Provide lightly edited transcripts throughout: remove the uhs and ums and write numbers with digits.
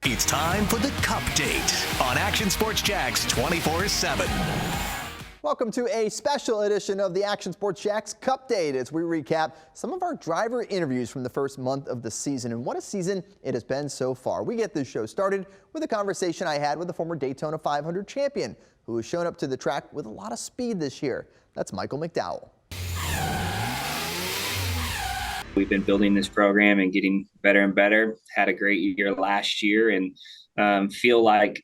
It's time for the Cupdate on Action Sports Jax 24/7. Welcome to a special edition of the Action Sports Jax Cupdate as we recap some of our driver interviews from the first month of the season. And what a season it has been so far. We get this show started with a conversation I had with the former Daytona 500 champion who has shown up to the track with a lot of speed this year. That's Michael McDowell. We've been building this program and getting better and better. Had a great year last year and feel like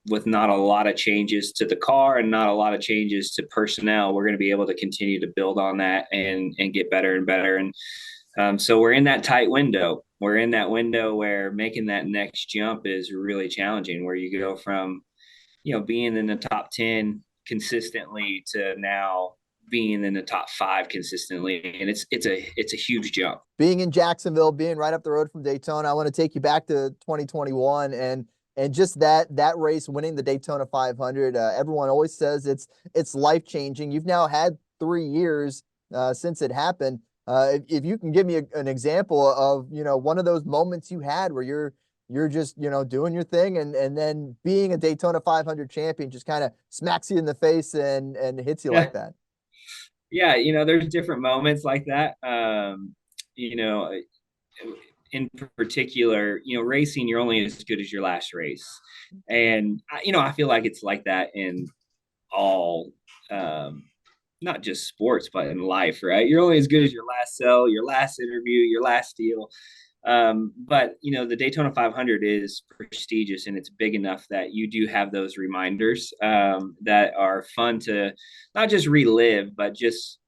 with not a lot of changes to the car and not a lot of changes to personnel, we're going to be able to continue to build on that and get better and better. And so we're in that tight window. We're in that window where making that next jump is really challenging, where you go from, being in the top 10 consistently to now being in the top 5 consistently. And it's a huge jump. Being in Jacksonville, being right up the road from Daytona, I want to take you back to 2021 and just that race, winning the Daytona 500. Everyone always says it's life-changing. You've now had 3 years since it happened. If you can give me an example of, one of those moments you had where you're just, doing your thing and then being a Daytona 500 champion just kind of smacks you in the face and hits you like that. Yeah, there's different moments like that. In particular, racing, you're only as good as your last race. And, I feel like it's like that in all, not just sports, but in life, right? You're only as good as your last sell, your last interview, your last deal. But the Daytona 500 is prestigious and it's big enough that you do have those reminders that are fun to not just relive, but just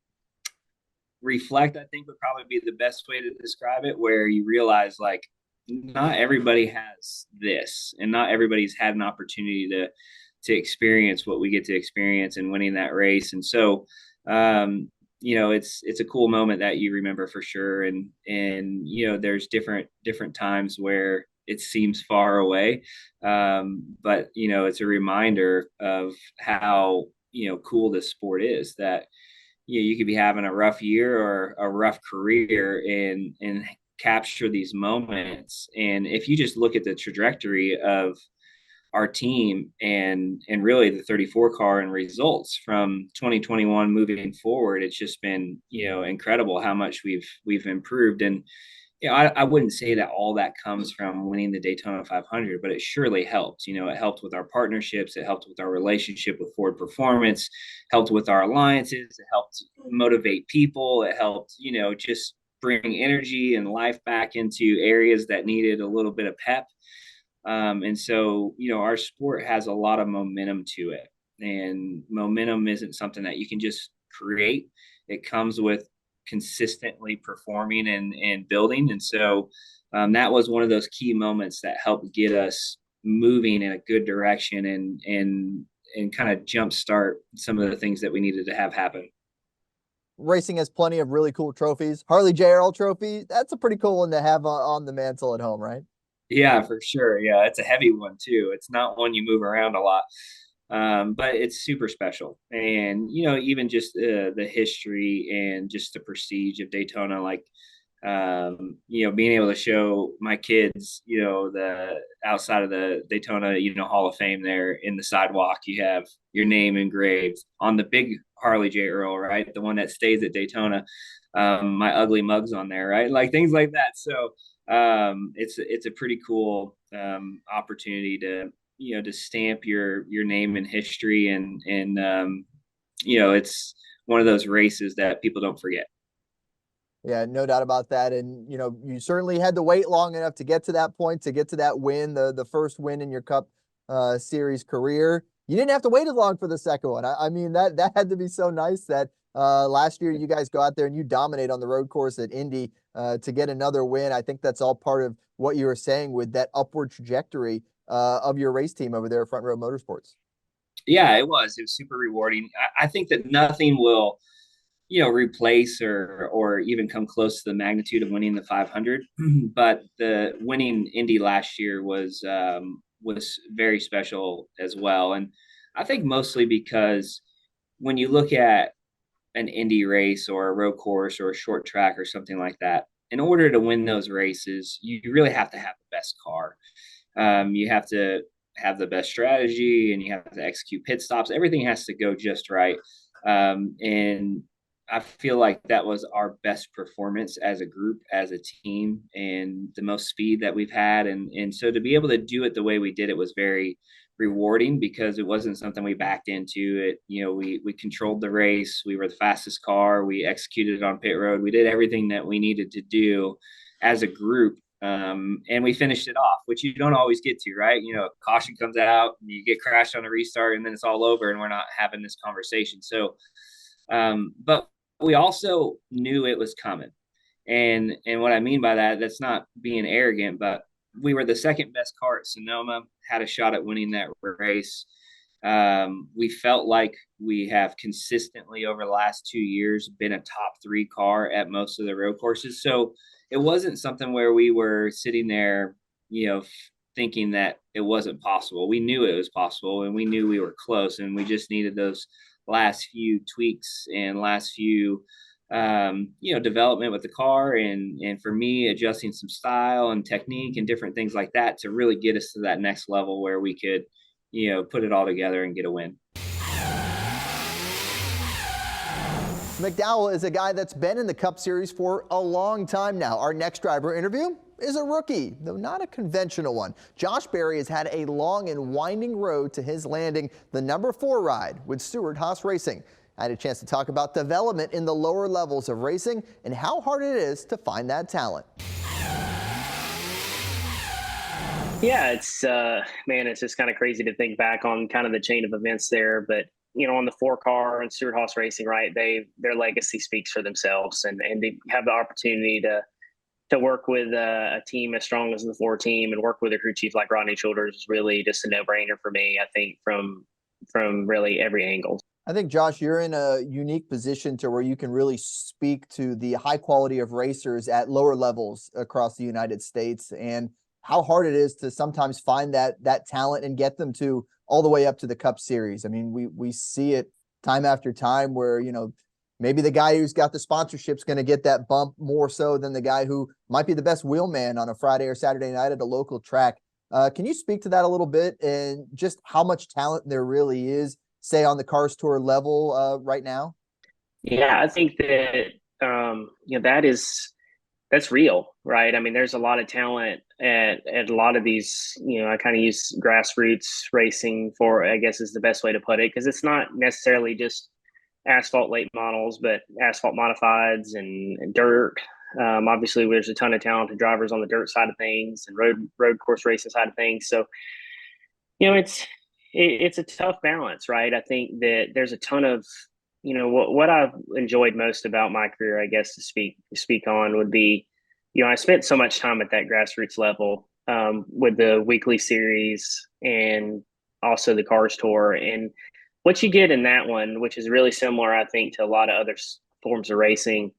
reflect, I think would probably be the best way to describe it, where you realize like not everybody has this and not everybody's had an opportunity to experience what we get to experience in winning that race. And so, it's a cool moment that you remember for sure. And there's different times where it seems far away. But it's a reminder of how, cool this sport is, that, you could be having a rough year or a rough career and capture these moments. And if you just look at the trajectory of our team and really the 34 car and results from 2021 moving forward, it's just been, incredible how much we've improved. And, I wouldn't say that all that comes from winning the Daytona 500, but it surely helped. It helped with our partnerships. It helped with our relationship with Ford Performance, helped with our alliances. It helped motivate people. It helped, just bring energy and life back into areas that needed a little bit of pep. And so, our sport has a lot of momentum to it, and momentum isn't something that you can just create. It comes with consistently performing and building. And so that was one of those key moments that helped get us moving in a good direction and kind of jumpstart some of the things that we needed to have happen. Racing has plenty of really cool trophies. Harley JRL trophy, that's a pretty cool one to have on the mantle at home, right? Yeah, for sure. Yeah, it's a heavy one too. It's not one you move around a lot. But it's super special. And, even just the history and just the prestige of Daytona, like, being able to show my kids, the outside of the Daytona, Hall of Fame there in the sidewalk, you have your name engraved on the big Harley J. Earl, right? The one that stays at Daytona. My ugly mug's on there, right? Like things like that. So it's a pretty cool opportunity to stamp your name in history and it's one of those races that people don't forget. Yeah, no doubt about that. And, you certainly had to wait long enough to get to that point, to get to that win, the first win in your Cup Series career. You didn't have to wait as long for the second one. I mean, that had to be so nice that last year you guys go out there and you dominate on the road course at Indy to get another win. I think that's all part of what you were saying with that upward trajectory of your race team over there at Front Row Motorsports. Yeah, it was super rewarding. I think that nothing will, replace or even come close to the magnitude of winning the 500. But the winning Indy last year was very special as well. And I think mostly because when you look at an Indy race or a road course or a short track or something like that, in order to win those races, you really have to have the best car. You have to have the best strategy, and you have to execute pit stops. Everything has to go just right. And I feel like that was our best performance as a group, as a team, and the most speed that we've had. And so to be able to do it the way we did it was very rewarding, because it wasn't something we backed into. It, we controlled the race. We were the fastest car. We executed it on pit road. We did everything that we needed to do as a group. And we finished it off, which you don't always get to, right? Caution comes out, and you get crashed on a restart, and then it's all over, and we're not having this conversation. So, but we also knew it was coming. And what I mean by that, that's not being arrogant, but we were the second best car at Sonoma, had a shot at winning that race. We felt like we have consistently over the last 2 years been a top 3 car at most of the road courses. So it wasn't something where we were sitting there, thinking that it wasn't possible. We knew it was possible, and we knew we were close, and we just needed those last few tweaks and last few development with the car, and for me, adjusting some style and technique and different things like that to really get us to that next level where we could put it all together and get a win. McDowell is a guy that's been in the Cup Series for a long time now. Our next driver interview is a rookie, though not a conventional one. Josh Berry has had a long and winding road to his landing the number 4 ride with Stewart-Haas Racing. I had a chance to talk about development in the lower levels of racing and how hard it is to find that talent. Yeah, it's just kind of crazy to think back on kind of the chain of events there. But, on the 4 car and Stewart-Haas Racing, right, their legacy speaks for themselves, and they have the opportunity to work with a team as strong as the 4 team and work with a crew chief like Rodney Childers is really just a no-brainer for me, I think, from really every angle. I think, Josh, you're in a unique position to where you can really speak to the high quality of racers at lower levels across the United States and how hard it is to sometimes find that talent and get them to all the way up to the Cup Series. I mean, we see it time after time where, maybe the guy who's got the sponsorship's going to get that bump more so than the guy who might be the best wheelman on a Friday or Saturday night at a local track. Can you speak to that a little bit and just how much talent there really is, say, on the Cars Tour level right now? Yeah, I think that that's real, right? I mean, there's a lot of talent at a lot of these. I kind of use grassroots racing for, I guess, is the best way to put it, because it's not necessarily just asphalt late models, but asphalt modifieds and dirt. Obviously, there's a ton of talented drivers on the dirt side of things and road course racing side of things. So, it's a tough balance, right? I think that there's a ton of, what I've enjoyed most about my career, I guess, to speak on would be, I spent so much time at that grassroots level with the weekly series and also the Cars Tour. And what you get in that one, which is really similar, I think, to a lot of other forms of racing,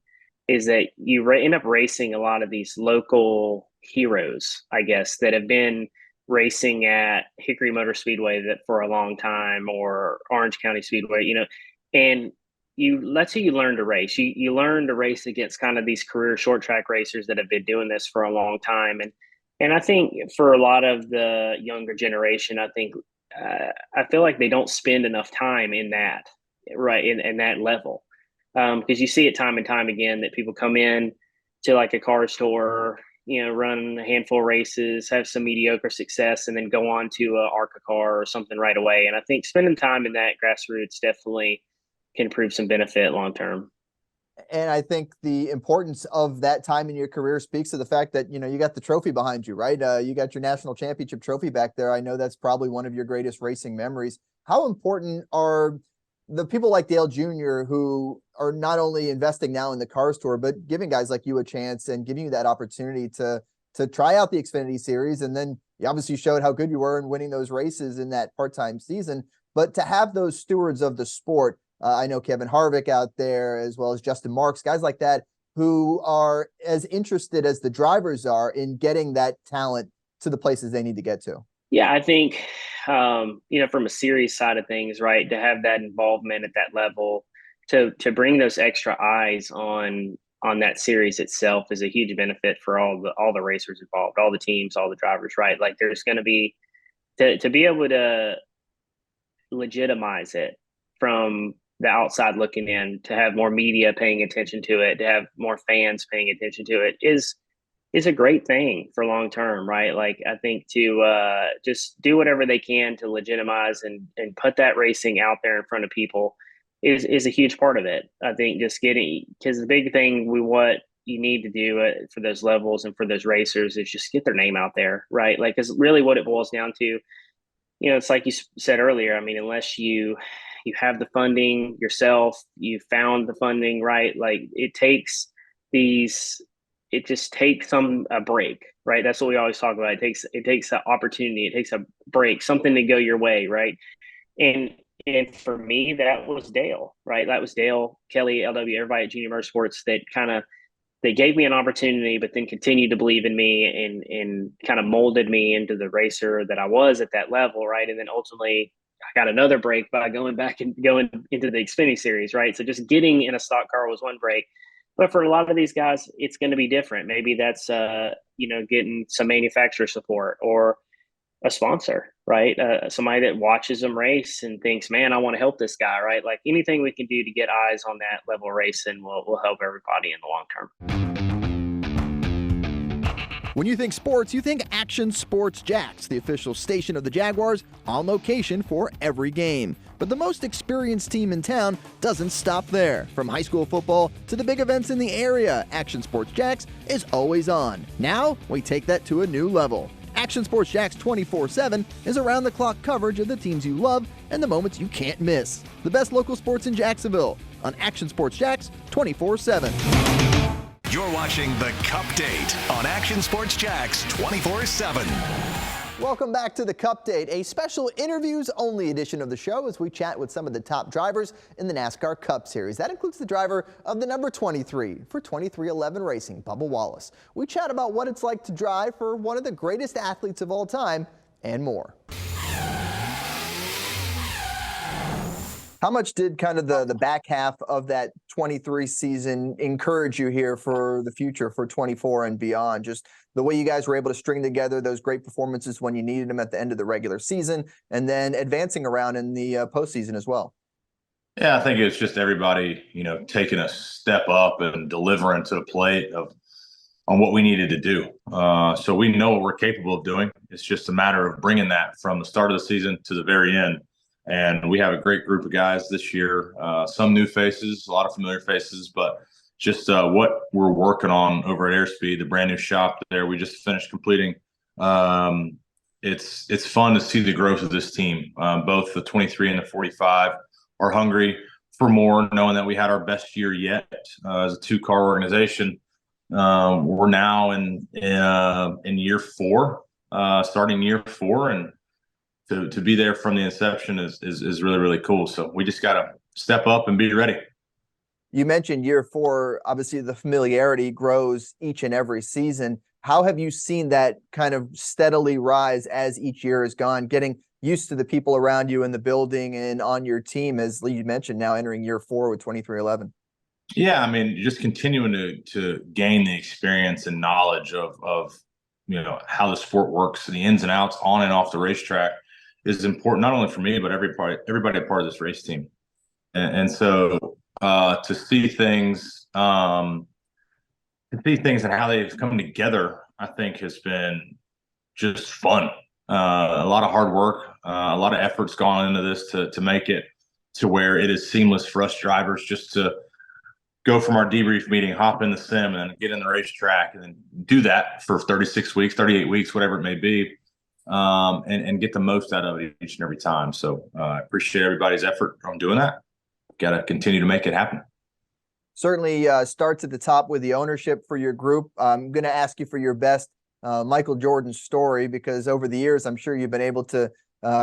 is that you end up racing a lot of these local heroes, I guess, that have been racing at Hickory Motor Speedway that for a long time, or Orange County Speedway, and that's how you learn to race. You learn to race against kind of these career short track racers that have been doing this for a long time. And I think for a lot of the younger generation, I feel like they don't spend enough time in that, right, in that level. Because you see it time and time again that people come in to like a Cars Tour, run a handful of races, have some mediocre success, and then go on to a ARCA car or something right away. And I think spending time in that grassroots definitely can prove some benefit long term. And I think the importance of that time in your career speaks to the fact that, you got the trophy behind you, right? You got your national championship trophy back there. I know that's probably one of your greatest racing memories. How important are the people like Dale Jr. who are not only investing now in the Cars Tour, but giving guys like you a chance and giving you that opportunity to try out the Xfinity Series? And then you obviously showed how good you were in winning those races in that part-time season, but to have those stewards of the sport, I know Kevin Harvick out there, as well as Justin Marks, guys like that, who are as interested as the drivers are in getting that talent to the places they need to get to. Yeah, I think, from a series side of things, right, to have that involvement at that level, to bring those extra eyes on on that series itself is a huge benefit for all the racers involved, all the teams, all the drivers, right? Like there's going to be to be able to legitimize it from the outside looking in, to have more media paying attention to it, to have more fans paying attention to it is a great thing for long term, right? Like I think to just do whatever they can to legitimize and put that racing out there in front of people is a huge part of it. I think just getting, because the big thing what you need to do for those levels and for those racers is just get their name out there, right? Like, because really what it boils down to, it's like you said earlier. I mean, unless you have the funding yourself, you found the funding, right? Like it just takes a break, right? That's what we always talk about. It takes an opportunity, it takes a break, something to go your way, right? And for me, that was Dale, right? That was Dale, Kelly, LW, everybody at Junior Motorsports that they gave me an opportunity, but then continued to believe in me and kind of molded me into the racer that I was at that level, right? And then ultimately, I got another break by going back and going into the Xfinity Series, right? So just getting in a stock car was one break. But for a lot of these guys, it's going to be different. Maybe that's, getting some manufacturer support or a sponsor, right? Somebody that watches them race and thinks, man, I want to help this guy, right? Like anything we can do to get eyes on that level of racing will help everybody in the long term. When you think sports, you think Action Sports Jacks, the official station of the Jaguars, on location for every game. But the most experienced team in town doesn't stop there. From high school football to the big events in the area, Action Sports Jacks is always on. Now, we take that to a new level. Action Sports Jacks 24/7 is around-the-clock coverage of the teams you love and the moments you can't miss. The best local sports in Jacksonville on Action Sports Jacks 24/7. You're watching the Cupdate on Action Sports Jacks 24/7. Welcome back to the Cupdate, a special interviews-only edition of the show as we chat with some of the top drivers in the NASCAR Cup Series. That includes the driver of the number 23 for 2311 Racing, Bubba Wallace. We chat about what it's like to drive for one of the greatest athletes of all time and more. How much did kind of the back half of that 23 season encourage you here for the future for 24 and beyond? Just the way you guys were able to string together those great performances when you needed them at the end of the regular season and then advancing around in the postseason as well. Yeah, I think it's just everybody, taking a step up and delivering to the plate on what we needed to do. So we know what we're capable of doing. It's just a matter of bringing that from the start of the season to the very end. And we have a great group of guys this year, some new faces, a lot of familiar faces, but just what we're working on over at Airspeed, the brand new shop there we just finished completing. It's fun to see the growth of this team. Both the 23 and the 45 are hungry for more, knowing that we had our best year yet as a two-car organization. We're now in year 4, starting year 4, and to be there from the inception is really, really cool. So we just got to step up and be ready. You mentioned year 4, obviously the familiarity grows each and every season. How have you seen that kind of steadily rise as each year has gone, getting used to the people around you in the building and on your team, as you mentioned, now entering year 4 with 2311? Yeah, I mean, just continuing to gain the experience and knowledge of how the sport works, the ins and outs on and off the racetrack is important, not only for me, but everybody a part of this race team. And so to see things and how they've come together, I think has been just fun. A lot of hard work, a lot of effort's gone into this to make it to where it is seamless for us drivers just to go from our debrief meeting, hop in the sim, and then get in the racetrack, and then do that for 36 weeks, 38 weeks, whatever it may be, and get the most out of it each and every time. So I appreciate everybody's effort on doing that. Got to continue to make it happen. Certainly starts at the top with the ownership for your group. I'm going to ask you for your best Michael Jordan story, because over the years, I'm sure you've been able to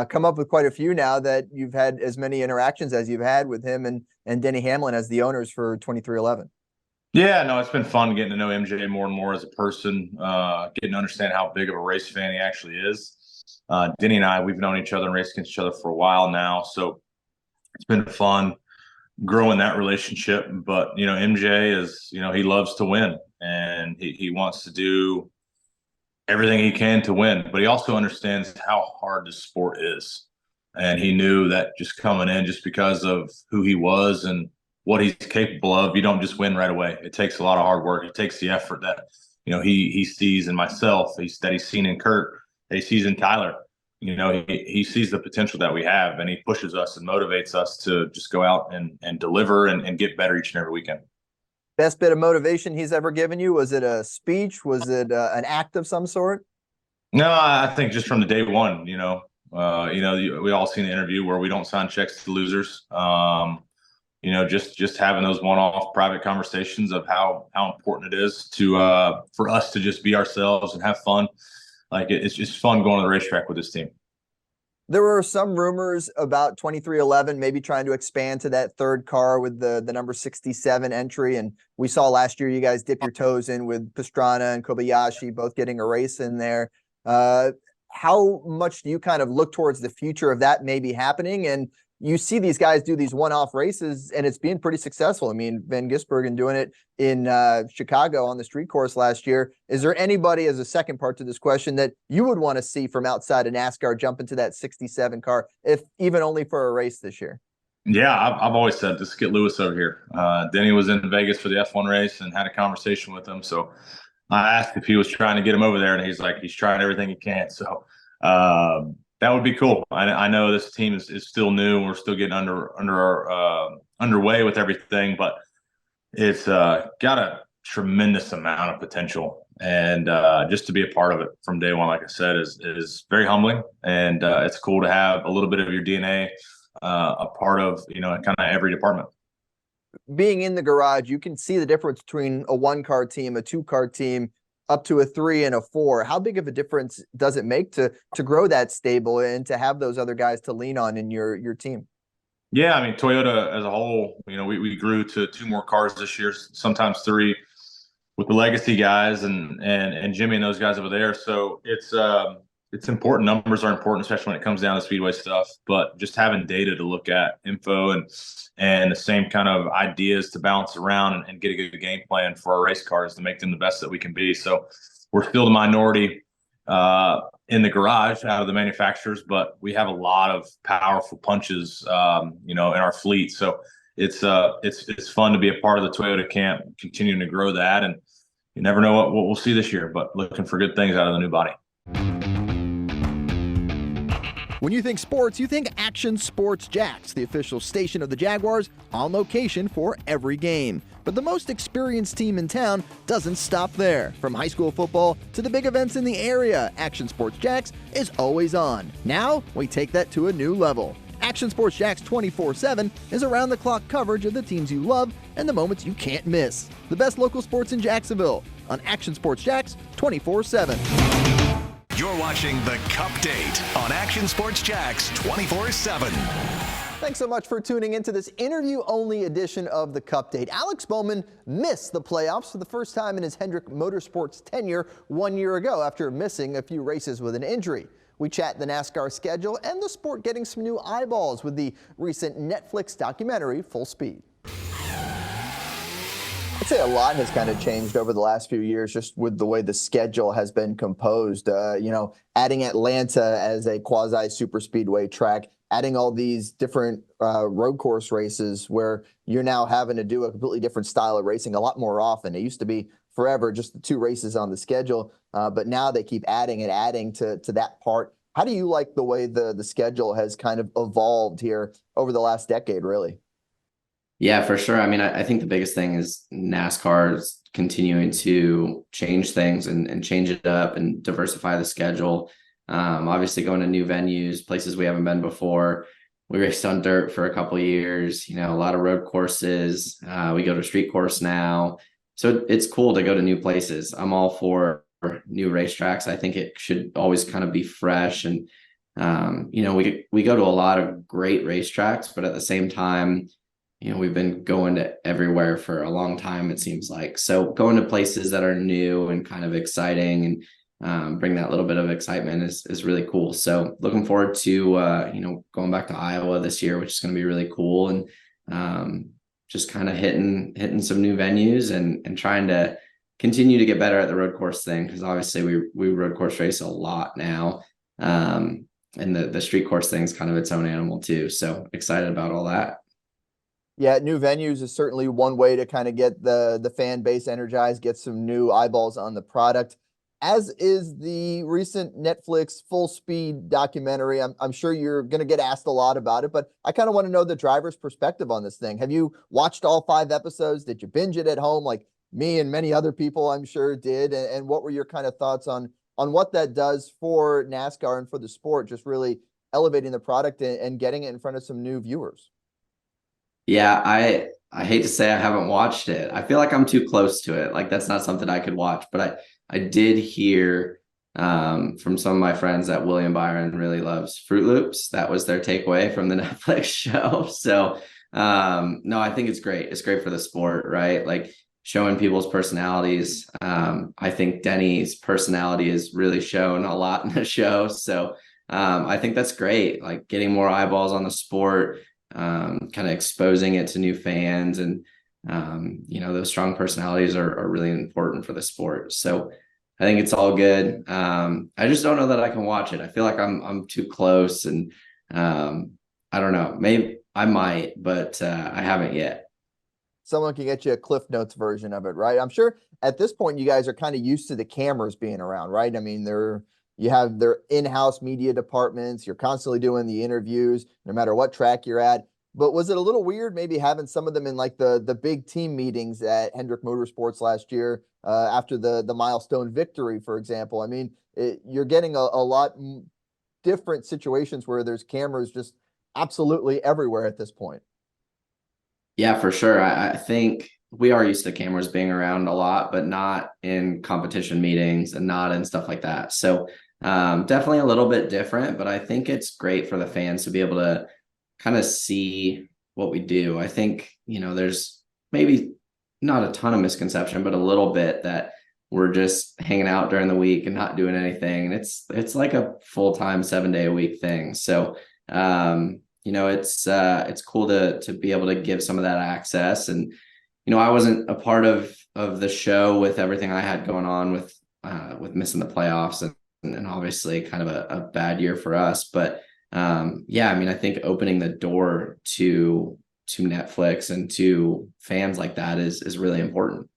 come up with quite a few now that you've had as many interactions as you've had with him and Denny Hamlin as the owners for 2311. Yeah, no, it's been fun getting to know MJ more and more as a person, getting to understand how big of a race fan he actually is. Denny and I, we've known each other and raced against each other for a while now, so it's been fun growing that relationship. But, MJ is, he loves to win, and he wants to do everything he can to win, but he also understands how hard the sport is. And he knew that just coming in, just because of who he was and what he's capable of, you don't just win right away. It takes a lot of hard work. It takes the effort that, he sees in myself, that he's seen in Kurt, that he sees in Tyler. He sees the potential that we have, and he pushes us and motivates us to just go out and deliver and get better each and every weekend. Best bit of motivation he's ever given you? Was it a speech? Was it an act of some sort? No, I think just from the day one, we all seen the interview where we don't sign checks to losers. Just having those one-off private conversations of how important it is to for us to just be ourselves and have fun. Like, it's just fun going to the racetrack with this team. There were some rumors about 2311 maybe trying to expand to that third car with the number 67 entry. And we saw last year you guys dip your toes in with Pastrana and Kobayashi both getting a race in there. How much do you kind of look towards the future of that maybe happening? And you see these guys do these one-off races, and it's being pretty successful. I mean, Van Gisbergen doing it in Chicago on the street course last year. Is there anybody, as a second part to this question, that you would want to see from outside of NASCAR jump into that 67 car, if even only for a race this year? Yeah, I've always said, just get Lewis over here. Denny was in Vegas for the F1 race and had a conversation with him. So I asked if he was trying to get him over there, and he's like, he's trying everything he can. So that would be cool. I know this team is still new, and we're still getting underway with everything, but it's got a tremendous amount of potential. And just to be a part of it from day one, like I said, is very humbling. And it's cool to have a little bit of your DNA a part of, kind of every department. Being in the garage, you can see the difference between a one-car team, a two-car team, up to a 3 and a 4. How big of a difference does it make to grow that stable and to have those other guys to lean on in your team? Yeah, I mean, Toyota as a whole, we grew to 2 more cars this year, sometimes 3, with the legacy guys and Jimmy and those guys over there. So it's important. Numbers are important, especially when it comes down to speedway stuff. But just having data to look at, info, and the same kind of ideas to bounce around and get a good game plan for our race cars to make them the best that we can be. So we're still the minority in the garage out of the manufacturers, but we have a lot of powerful punches, in our fleet. So it's fun to be a part of the Toyota camp, continuing to grow that. And you never know what we'll see this year, but looking for good things out of the new body. When you think sports, you think Action Sports Jacks, the official station of the Jaguars, on location for every game. But the most experienced team in town doesn't stop there. From high school football to the big events in the area, Action Sports Jacks is always on. Now, we take that to a new level. Action Sports Jacks 24/7 is around-the-clock coverage of the teams you love and the moments you can't miss. The best local sports in Jacksonville on Action Sports Jacks 24/7. You're watching the Cupdate on Action Sports Jacks 24/7. Thanks so much for tuning into this interview-only edition of the Cupdate. Alex Bowman missed the playoffs for the first time in his Hendrick Motorsports tenure 1 year ago after missing a few races with an injury. We chat the NASCAR schedule and the sport getting some new eyeballs with the recent Netflix documentary, Full Speed. I'd say a lot has kind of changed over the last few years just with the way the schedule has been composed. Adding Atlanta as a quasi super speedway track, adding all these different road course races where you're now having to do a completely different style of racing a lot more often. It used to be forever just the 2 races on the schedule, but now they keep adding to that part. How do you like the way the schedule has kind of evolved here over the last decade, really? Yeah, for sure. I mean, I think the biggest thing is NASCAR is continuing to change things and change it up and diversify the schedule. Obviously going to new venues, places we haven't been before. We raced on dirt for a couple of years, a lot of road courses. We go to street course now. So it's cool to go to new places. I'm all for new racetracks. I think it should always kind of be fresh. And, we go to a lot of great racetracks, but at the same time, we've been going to everywhere for a long time, it seems like. So going to places that are new and kind of exciting and bring that little bit of excitement is really cool. So looking forward to, going back to Iowa this year, which is going to be really cool. And just kind of hitting some new venues and trying to continue to get better at the road course thing, because obviously we road course race a lot now. And the street course thing is kind of its own animal too. So excited about all that. Yeah, new venues is certainly one way to kind of get the fan base energized, get some new eyeballs on the product, as is the recent Netflix Full Speed documentary. I'm sure you're going to get asked a lot about it, but I kind of want to know the driver's perspective on this thing. Have you watched all 5 episodes? Did you binge it at home like me and many other people I'm sure did? And what were your kind of thoughts on what that does for NASCAR and for the sport, just really elevating the product and getting it in front of some new viewers? Yeah, I hate to say I haven't watched it. I feel like I'm too close to it. Like that's not something I could watch, but I did hear from some of my friends that William Byron really loves Fruit Loops. That was their takeaway from the Netflix show. So no, I think it's great. It's great for the sport, right? Like showing people's personalities. I think Denny's personality is really shown a lot in the show. So I think that's great. Like getting more eyeballs on the sport, kind of exposing it to new fans, and those strong personalities are really important for the sport. So I think it's all good. I just don't know that I can watch it. I feel like I'm too close, and I don't know, maybe I might, but I haven't yet. Someone can get you a Cliff Notes version of it, right? I'm sure at this point you guys are kind of used to the cameras being around, right? I mean, you have their in-house media departments. You're constantly doing the interviews, no matter what track you're at. But was it a little weird maybe having some of them in like the big team meetings at Hendrick Motorsports last year after the milestone victory, for example? I mean, you're getting a lot different situations where there's cameras just absolutely everywhere at this point. Yeah, for sure. I think we are used to cameras being around a lot, but not in competition meetings and not in stuff like that. So definitely a little bit different, but I think it's great for the fans to be able to kind of see what we do. I think, there's maybe not a ton of misconception, but a little bit that we're just hanging out during the week and not doing anything. And it's like a full-time 7-day-a-week thing. So it's cool to be able to give some of that access. And I wasn't a part of the show with everything I had going on with missing the playoffs and obviously kind of a bad year for us. But I think opening the door to Netflix and to fans like that is really important.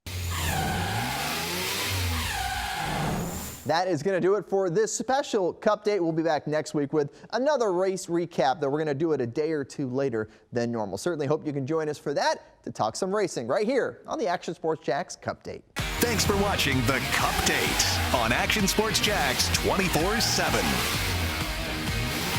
That is going to do it for this special Cupdate. We'll be back next week with another race recap that we're going to do it a day or two later than normal. Certainly hope you can join us for that to talk some racing right here on the Action Sports Jax Cupdate. Thanks for watching the Cupdate on Action Sports Jax 24/7.